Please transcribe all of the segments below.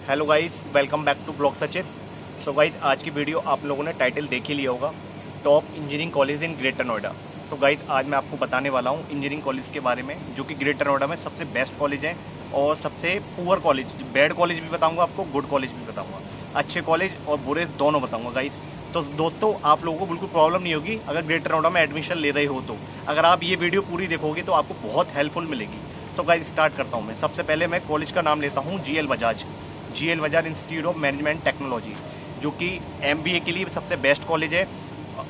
Hello guys, welcome back to blog Sachit. So guys, आज की video आप लोगों ने टाइटल देख ही लिया होगा, top engineering college in greater Noida. So guys, आज मैं आपको बताने वाला हूँ इंजीनियरिंग कॉलेज के बारे में, जो कि ग्रेटर नोएडा में सबसे बेस्ट कॉलेज है और सबसे पुअर कॉलेज। बैड कॉलेज भी बताऊँगा आपको, गुड कॉलेज भी बताऊँगा, अच्छे कॉलेज और बुरे दोनों बताऊँगा गाइस। तो दोस्तों, आप लोगों को बिल्कुल प्रॉब्लम नहीं होगी अगर ग्रेटर नोएडा में एडमिशन ले रहे हो तो। अगर आप ये वीडियो पूरी देखोगे तो आपको बहुत हेल्पफुल मिलेगी। सो गाइस, स्टार्ट करता हूँ मैं। सबसे पहले मैं कॉलेज का नाम लेता हूँ, GL Bajaj institute of management technology, जो कि MBA के लिए सबसे बेस्ट कॉलेज है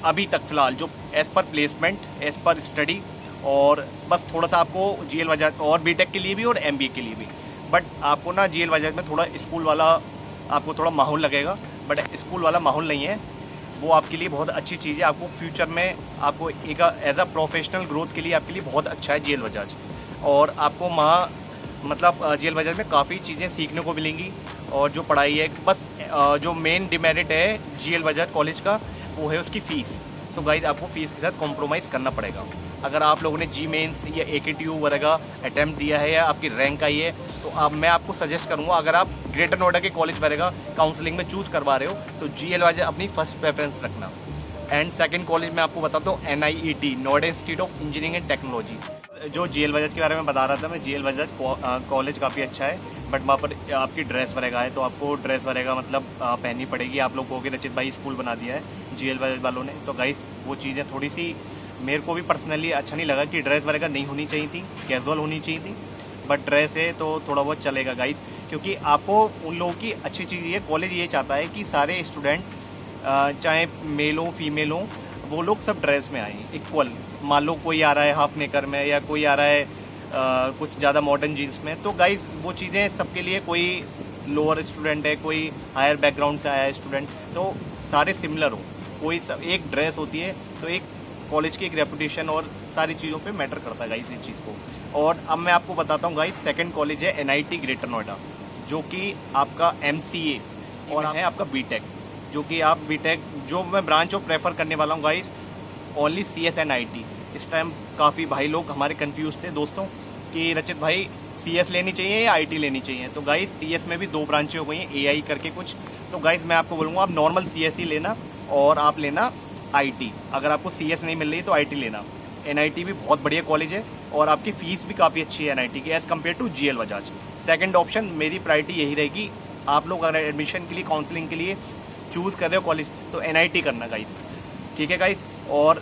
अभी तक फिलहाल, जो as per placement, as per study. और बस थोड़ा सा आपको GL बजाज और BTech के लिए भी और MBA के लिए भी, बट आपको ना GL बजाज में थोड़ा स्कूल वाला आपको थोड़ा माहौल लगेगा, बट स्कूल वाला माहौल नहीं है वो। आपके लिए बहुत अच्छी चीज़ है, आपको फ्यूचर में आपको एक एज अ प्रोफेशनल ग्रोथ के लिए आपके लिए बहुत अच्छा है GL बजाज। और आपको वहाँ मतलब GL बजाज में काफ़ी चीज़ें सीखने को मिलेंगी। और जो पढ़ाई है, बस जो मेन डिमेरिट है GL बजाज कॉलेज का वो है उसकी फ़ीस। तो गाइज, आपको फ़ीस के साथ कॉम्प्रोमाइज़ करना पड़ेगा। अगर आप लोगों ने जी मेंस या AKTU वगैरह अटैम्प्ट दिया है या आपकी रैंक आई है, तो मैं आपको सजेस्ट करूँगा, अगर आप ग्रेटर नोएडा के कॉलेज वगैरह काउंसलिंग में चूज़ करवा रहे हो तो GL बजाज अपनी फर्स्ट प्रेफरेंस रखना। एंड सेकंड कॉलेज में आपको बताता हूँ NIET, Noida institute of engineering and technology. जो GL बजाज के बारे में बता रहा था मैं, GL बजाज कॉलेज काफ़ी अच्छा है, बट वहाँ पर आपकी ड्रेस वगैरह है, तो आपको ड्रेस वगैरह मतलब पहननी पड़ेगी। आप लोग कहोगे रचित भाई स्कूल बना दिया है GL बजाज वालों ने, तो गाइस वो चीज़ें थोड़ी सी मेरे को भी पर्सनली अच्छा नहीं लगा कि ड्रेस वगैरह नहीं होनी चाहिए थी, कैजुअल होनी चाहिए थी। बट ड्रेस है तो थोड़ा बहुत चलेगा गाइस, क्योंकि आपको उन लोगों की अच्छी चीज़ ये कॉलेज ये चाहता है कि सारे स्टूडेंट चाहे मेल हो फीमेल हो, वो लोग सब ड्रेस में आए इक्वल। मान लो कोई आ रहा है हाफ नेकर में या कोई आ रहा है कुछ ज़्यादा मॉडर्न जीन्स में, तो गाइस वो चीज़ें सबके लिए, कोई लोअर स्टूडेंट है, कोई हायर बैकग्राउंड से आया है स्टूडेंट, तो सारे सिमिलर हो, कोई सब एक ड्रेस होती है। तो एक कॉलेज की एक रेपुटेशन और सारी चीज़ों पे मैटर करता है गाइस इस चीज़ को। और अब मैं आपको बताता हूँ गाइस, सेकंड कॉलेज है NIT ग्रेटर नोएडा, जो कि आपका MCA और है आपका BTech, जो कि आप BTech जो मैं ब्रांच ऑफ प्रेफर करने वाला हूँ guys, only CS and IT। इस टाइम काफ़ी भाई लोग हमारे कंफ्यूज थे दोस्तों कि रचित भाई CS लेनी चाहिए या IT लेनी चाहिए। तो गाइस CS में भी 2 ब्रांचें हो गई हैं, AI करके कुछ। तो गाइस मैं आपको बोलूँगा आप नॉर्मल CS ही लेना और आप लेना IT। अगर आपको CS नहीं मिल रही तो IT लेना। NIT भी बहुत बढ़िया कॉलेज है और आपकी फ़ीस भी काफ़ी अच्छी है NIT की as compared to GL Bajaj. Second option मेरी प्रायोरिटी यही रहेगी, आप लोग अगर एडमिशन के लिए काउंसलिंग के लिए चूज़ कर रहे हो कॉलेज तो NIT करना गाइस, ठीक है गाइस। और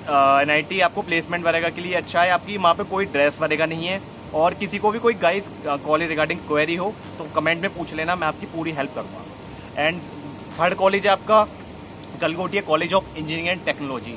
NIT आपको प्लेसमेंट वगैरह के लिए अच्छा है, आपकी वहाँ पे कोई ड्रेस वगैरह नहीं है। और किसी को भी कोई गाइस कॉलेज रिगार्डिंग क्वेरी हो तो कमेंट में पूछ लेना, मैं आपकी पूरी हेल्प करूँगा। एंड थर्ड कॉलेज है आपका Galgotia college of engineering and technology.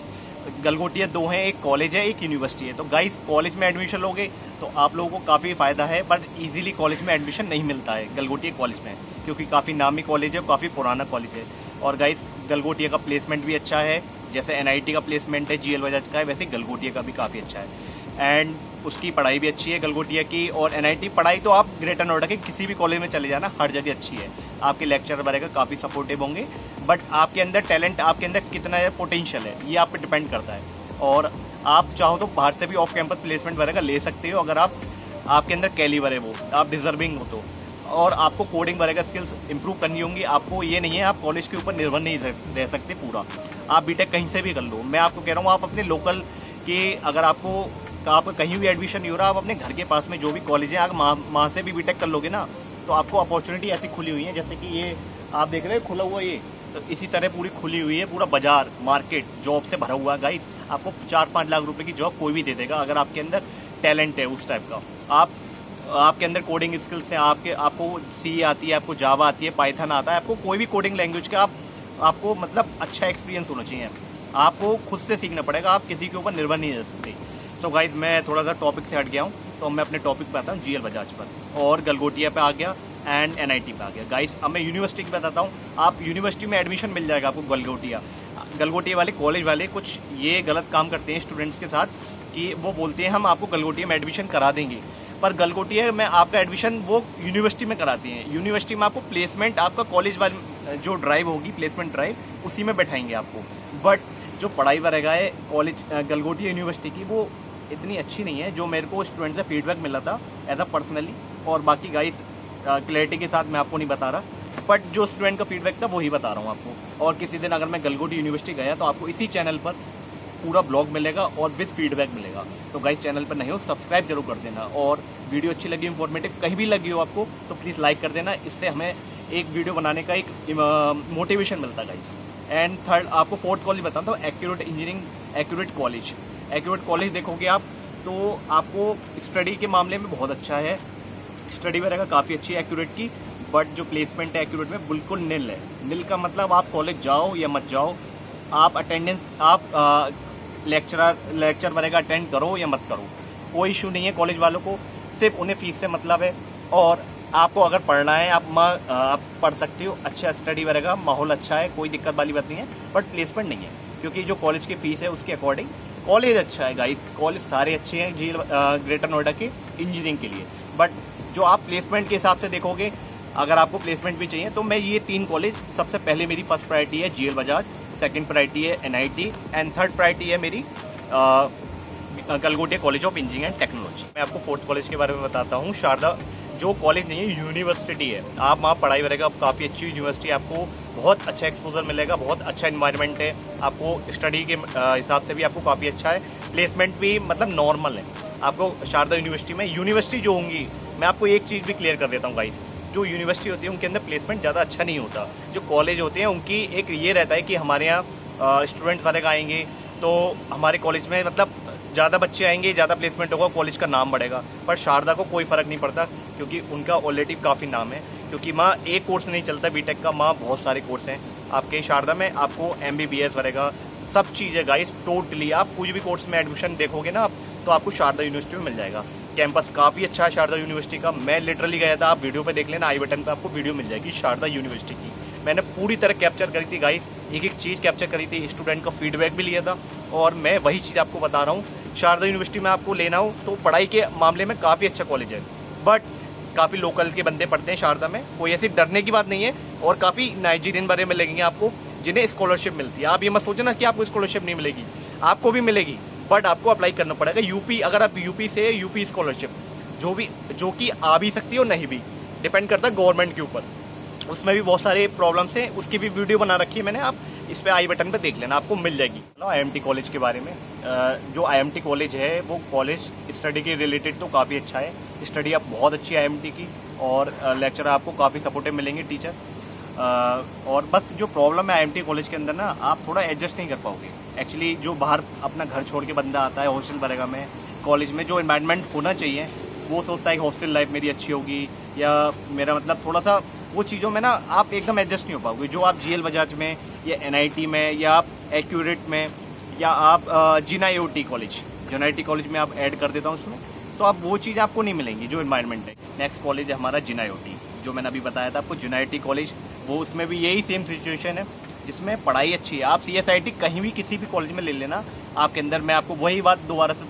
Galgotia 2 हैं, एक कॉलेज है एक यूनिवर्सिटी है। तो गाइस कॉलेज में एडमिशन लोगे तो आप लोगों को काफ़ी फ़ायदा है, बट इजीली कॉलेज में एडमिशन नहीं मिलता है गलगोटिया कॉलेज में, क्योंकि काफ़ी नामी कॉलेज है, काफ़ी पुराना कॉलेज है। और गाइस गलगोटिया का प्लेसमेंट भी अच्छा है, जैसे NIT का प्लेसमेंट है GL बजाज का है, वैसे गलगोटिया का भी काफ़ी अच्छा है। एंड उसकी पढ़ाई भी अच्छी है गलगोटिया की। और NIT पढ़ाई तो आप ग्रेटर नोएडा के किसी भी कॉलेज में चले जाना, हर जगह अच्छी है, आपके लेक्चर वगैरह काफ़ी सपोर्टिव होंगे। बट आपके अंदर टैलेंट, आपके अंदर कितना पोटेंशियल है, ये आप पे डिपेंड करता है। और आप चाहो तो बाहर से भी ऑफ कैंपस प्लेसमेंट वगैरह ले सकते हो, अगर आपके अंदर कैलिबर है, वो आप डिजर्विंग हो तो। और आपको कोडिंग वगैरह स्किल्स इंप्रूव करनी होंगी। आपको ये नहीं है आप कॉलेज के ऊपर निर्भर नहीं रह सकते पूरा, आप BTech कहीं से भी कर लो। मैं आपको कह रहा हूँ आप अपने लोकल के, अगर आप कहीं भी एडमिशन नहीं हो रहा, आप अपने घर के पास में जो भी कॉलेज है, अगर वहाँ से भी BTech कर लोगे ना, तो आपको अपॉर्चुनिटी ऐसी खुली हुई है, जैसे कि ये आप देख रहे हो खुला हुआ ये, तो इसी तरह पूरी खुली हुई है, पूरा बाजार मार्केट जॉब से भरा हुआ है गाइस। आपको 4-5 लाख रुपए की जॉब कोई भी दे देगा अगर आपके अंदर टैलेंट है उस टाइप का। आपके अंदर कोडिंग स्किल्स हैं, आपको C आती है, आपको जावा आती है, पाइथन आता है, आपको कोई भी कोडिंग लैंग्वेज का आपको मतलब अच्छा एक्सपीरियंस होना चाहिए। आपको खुद से सीखना पड़ेगा, आप किसी के ऊपर निर्भर नहीं रह सकते। सो गाइस मैं थोड़ा सा टॉपिक से हट गया हूँ, तो मैं अपने टॉपिक पे आता हूँ GL बजाज पर, और गलगोटिया पे आ गया एंड NIT पे आ गया। गाइस अब मैं यूनिवर्सिटी की बताता हूँ। आप यूनिवर्सिटी में एडमिशन मिल जाएगा आपको गलगोटिया वाले कॉलेज वाले कुछ ये गलत काम करते हैं स्टूडेंट्स के साथ, कि वो बोलते हैं हम आपको गलगोटिया में एडमिशन करा देंगे, पर गलगोटिया में आपका एडमिशन वो यूनिवर्सिटी में कराती हैं। यूनिवर्सिटी में आपको प्लेसमेंट, आपका कॉलेज वाले जो ड्राइव होगी प्लेसमेंट ड्राइव, उसी में बैठाएंगे आपको। बट जो पढ़ाई वगैरह है कॉलेज गलगोटिया यूनिवर्सिटी की, वो इतनी अच्छी नहीं है, जो मेरे को स्टूडेंट से फीडबैक मिला था एज अ पर्सनली। और बाकी गाइस क्लैरिटी के साथ मैं आपको नहीं बता रहा, बट जो स्टूडेंट का फीडबैक था वही बता रहा हूँ आपको। और किसी दिन अगर मैं गलगोटी यूनिवर्सिटी गया तो आपको इसी चैनल पर पूरा ब्लॉग मिलेगा और विद फीडबैक मिलेगा। तो गाइस चैनल पर नहीं हो सब्सक्राइब जरूर कर देना, और वीडियो अच्छी लगी, इन्फॉर्मेटिव कहीं भी लगी हो आपको तो प्लीज़ लाइक कर देना। इससे हमें एक वीडियो बनाने का एक मोटिवेशन मिलता है गाइस। एंड थर्ड आपको फोर्थ कॉलेज बताता हूँ, accurate engineering accurate college. Accurate college देखोगे आप तो आपको स्टडी के मामले में बहुत अच्छा है, स्टडी वगैरह काफ़ी अच्छी है एक्यूरेट की, बट जो प्लेसमेंट है एक्यूरेट में बिल्कुल निल है। निल का मतलब आप कॉलेज जाओ या मत जाओ, आप अटेंडेंस आप लेक्चर वगैरह अटेंड करो या मत करो, कोई इशू नहीं है कॉलेज वालों को, सिर्फ उन्हें फीस से मतलब है। और आपको अगर पढ़ना है आप पढ़ सकते हो, अच्छा स्टडी वगैरह माहौल अच्छा है, कोई दिक्कत वाली बात नहीं है, बट प्लेसमेंट नहीं है क्योंकि जो कॉलेज की फीस है उसके अकॉर्डिंग कॉलेज अच्छा है गाइस। कॉलेज सारे अच्छे हैं ग्रेटर नोएडा के इंजीनियरिंग के लिए, बट जो आप प्लेसमेंट के हिसाब से देखोगे, अगर आपको प्लेसमेंट भी चाहिए तो मैं ये 3 कॉलेज सबसे पहले मेरी फर्स्ट प्रायोरिटी है GL बजाज, सेकंड प्रायोरिटी है NIT एंड थर्ड प्रायोरिटी है मेरी Galgotia college of engineering and technology. मैं आपको फोर्थ कॉलेज के बारे में बताता हूँ, शारदा। जो कॉलेज नहीं है यूनिवर्सिटी है, आप वहाँ पढ़ाई करेगा, काफ़ी अच्छी यूनिवर्सिटी, आपको बहुत अच्छा एक्सपोजर मिलेगा, बहुत अच्छा इन्वायरमेंट है, आपको स्टडी के हिसाब से भी आपको काफ़ी अच्छा है, प्लेसमेंट भी मतलब नॉर्मल है आपको शारदा यूनिवर्सिटी में। यूनिवर्सिटी जो होंगी, मैं आपको एक चीज़ भी क्लियर कर देता हूँ गाइस, जो यूनिवर्सिटी होती है उनके अंदर प्लेसमेंट ज़्यादा अच्छा नहीं होता। जो कॉलेज होते हैं उनकी एक ये रहता है कि हमारे यहाँ स्टूडेंट वगैरह आएंगे तो हमारे कॉलेज में मतलब ज़्यादा बच्चे आएंगे, ज़्यादा प्लेसमेंट होगा, कॉलेज का नाम बढ़ेगा। पर शारदा को कोई फ़र्क नहीं पड़ता क्योंकि उनका ऑलरेडी काफ़ी नाम है, क्योंकि वहाँ एक कोर्स नहीं चलता बीटेक का, वहाँ बहुत सारे कोर्स हैं आपके शारदा में। आपको MBBS वगैरह सब चीज़ है गाइस टोटली। आप कुछ भी कोर्स में एडमिशन देखोगे ना आप, तो आपको शारदा यूनिवर्सिटी में मिल जाएगा। कैंपस काफ़ी अच्छा है शारदा यूनिवर्सिटी का, मैं लिटरली गया था, आप वीडियो पे देख लेना, आई बटन पे आपको वीडियो मिल जाएगी शारदा यूनिवर्सिटी की। मैंने पूरी तरह कैप्चर करी थी गाइस, एक एक चीज़ कैप्चर करी थी, स्टूडेंट का फीडबैक भी लिया था, और मैं वही चीज़ आपको बता रहा हूँ। शारदा यूनिवर्सिटी में आपको लेना हो तो पढ़ाई के मामले में काफ़ी अच्छा कॉलेज है, बट काफ़ी लोकल के बंदे पढ़ते हैं शारदा में, कोई ऐसी डरने की बात नहीं है। और काफ़ी नाइजीरियन बारे में लगेंगे आपको जिन्हें स्कॉलरशिप मिलती है। आप ये मत सोचना कि आपको स्कॉलरशिप नहीं मिलेगी, आपको भी मिलेगी, बट आपको अप्लाई करना पड़ेगा यूपी। अगर आप यूपी से, यूपी स्कॉलरशिप जो कि आ भी सकती है और नहीं भी, डिपेंड करता है गवर्नमेंट के ऊपर। उसमें भी बहुत सारे प्रॉब्लम्स हैं, उसकी भी वीडियो बना रखी है मैंने, आप इस पे आई बटन पे देख लेना, आपको मिल जाएगी। IMT कॉलेज के बारे में, जो IMT कॉलेज है वो कॉलेज स्टडी के रिलेटेड तो काफ़ी अच्छा है, स्टडी आप बहुत अच्छी है IMT की, और लेक्चर आपको काफ़ी सपोर्टिव मिलेंगे टीचर। और बस जो प्रॉब्लम है IMT कॉलेज के अंदर ना, आप थोड़ा एडजस्ट नहीं कर पाओगे। एक्चुअली जो बाहर अपना घर छोड़ के बंदा आता है हॉस्टल वगैरह में, कॉलेज में जो इन्वायरमेंट होना चाहिए, वो सोचता है कि हॉस्टल लाइफ मेरी अच्छी होगी, या मेरा मतलब थोड़ा सा वो चीज़ों में ना आप एकदम एडजस्ट नहीं हो पाओगे। जो आप GL बजाज में या NIT में या आप एक्यूरेट में या आप JNIOT कॉलेज, JNIOT कॉलेज में आप ऐड कर देता हूँ उसमें, तो आप वो चीज़ आपको नहीं मिलेंगी जो इन्वायरमेंट है। नेक्स्ट कॉलेज है हमारा JNIOT, जो मैंने अभी बताया था आपको JNIOT कॉलेज, वो उसमें भी यही सेम सिचुएशन है, जिसमें पढ़ाई अच्छी है। आप CSIT कहीं भी किसी भी कॉलेज में ले लेना, आपके अंदर मैं आपको वही बात दोबारा से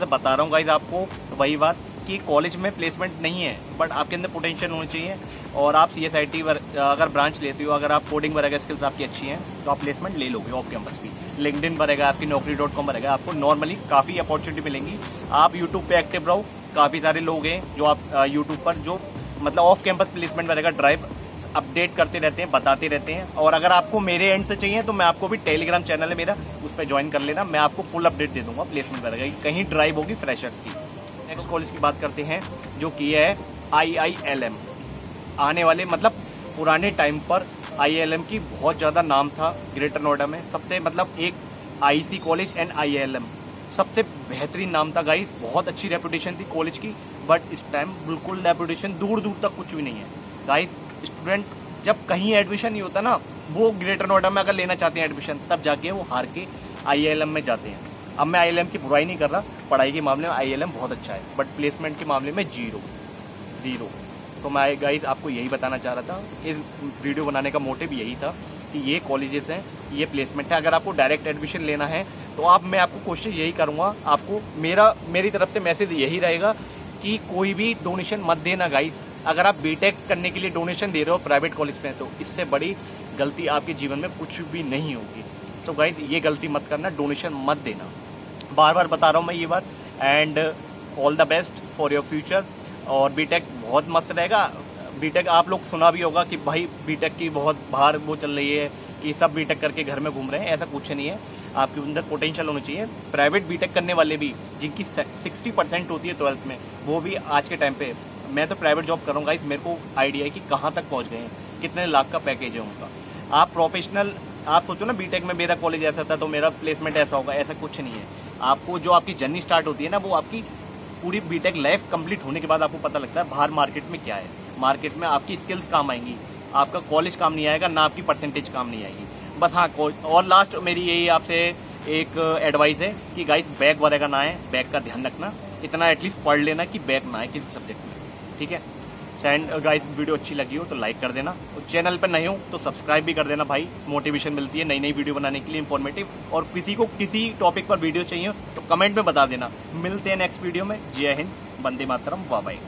बता रहा हूँ गाइज, आपको वही बात कि कॉलेज में प्लेसमेंट नहीं है, बट आपके अंदर पोटेंशियल होना चाहिए। और आप CSIT अगर ब्रांच लेते हो, अगर आप कोडिंग वगैरह स्किल्स आपकी अच्छी हैं, तो आप प्लेसमेंट ले लोगे ऑफ कैंपस भी। लिंक्डइन वगैरह आपकी naukri.com वगैरह आपको नॉर्मली काफ़ी अपॉर्चुनिटी मिलेंगी। आप यूट्यूब पे एक्टिव रहो, काफ़ी सारे लोग हैं जो आप यूट्यूब पर जो मतलब ऑफ कैंपस प्लेसमेंट वगैरह ड्राइव अपडेट करते रहते हैं, बताते रहते हैं। और अगर आपको मेरे एंड से चाहिए तो मैं आपको भी टेलीग्राम चैनल है मेरा, उस पर ज्वाइन कर लेना, मैं आपको फुल अपडेट दे दूंगा प्लेसमेंट वगैरह की, कहीं ड्राइव होगी फ्रेशर्स की। नेक्स्ट कॉलेज की बात करते हैं, जो की है IILM। आने वाले मतलब पुराने टाइम पर IILM की बहुत ज़्यादा नाम था ग्रेटर नोएडा में, सबसे मतलब एक IC कॉलेज एंड IILM सबसे बेहतरीन नाम था गाइस, बहुत अच्छी रेपुटेशन थी कॉलेज की। बट इस टाइम बिल्कुल रेपुटेशन दूर दूर तक कुछ भी नहीं है गाइस। स्टूडेंट जब कहीं एडमिशन नहीं होता ना, वो ग्रेटर नोएडा में अगर लेना चाहते हैं एडमिशन, तब जाके वो हार के IILM में जाते हैं। अब मैं IILM की बुराई नहीं कर रहा, पढ़ाई के मामले में IILM बहुत अच्छा है, बट प्लेसमेंट के मामले में जीरो। सो मैं गाइस आपको यही बताना चाह रहा था, इस वीडियो बनाने का मोटिव यही था कि ये कॉलेजेस हैं, ये प्लेसमेंट है। अगर आपको डायरेक्ट एडमिशन लेना है तो मैं आपको कोशिश यही करूँगा, आपको मेरी तरफ से मैसेज यही रहेगा कि कोई भी डोनेशन मत देना गाइस। अगर आप बीटेक करने के लिए डोनेशन दे रहे हो प्राइवेट कॉलेज में, तो इससे बड़ी गलती आपके जीवन में कुछ भी नहीं होगी। तो गाइस ये गलती मत करना, डोनेशन मत देना, बार बार बता रहा हूँ मैं ये बात। And all the best for your future. और बीटेक बहुत मस्त रहेगा, बीटेक आप लोग सुना भी होगा कि भाई बीटेक की बहुत बाहर वो चल रही है कि सब बीटेक करके घर में घूम रहे हैं, ऐसा कुछ नहीं है। आपके अंदर पोटेंशियल होना चाहिए। प्राइवेट बीटेक करने वाले भी जिनकी 60% होती है 12th में, वो भी आज के टाइम पे, मैं तो प्राइवेट जॉब कर रहा हूँ, मेरे को आइडिया है कि कहाँ तक पहुँच गए हैं, कितने लाख का पैकेज है उनका। आप प्रोफेशनल, आप सोचो ना बीटेक में मेरा कॉलेज ऐसा था तो मेरा प्लेसमेंट ऐसा होगा, ऐसा कुछ नहीं है। आपको जो आपकी जर्नी स्टार्ट होती है ना, वो आपकी पूरी बीटेक लाइफ कंप्लीट होने के बाद आपको पता लगता है बाहर मार्केट में क्या है। मार्केट में आपकी स्किल्स काम आएंगी, आपका कॉलेज काम नहीं आएगा, ना आपकी परसेंटेज काम नहीं आएगी। बस हाँ, और लास्ट मेरी यही आपसे एक एडवाइस है कि गाइस बैक वगैरह ना आए, बैक का ध्यान रखना, इतना एटलीस्ट पढ़ लेना कि बैक ना आए किसी सब्जेक्ट में, ठीक है। एंड गाइस वीडियो अच्छी लगी हो तो लाइक कर देना, और चैनल पर नए हो तो सब्सक्राइब भी कर देना भाई, मोटिवेशन मिलती है नई नई वीडियो बनाने के लिए, इन्फॉर्मेटिव। और किसी को किसी टॉपिक पर वीडियो चाहिए तो कमेंट में बता देना। मिलते हैं नेक्स्ट वीडियो में। जय हिंद, वंदे मातरम, बाय बाय।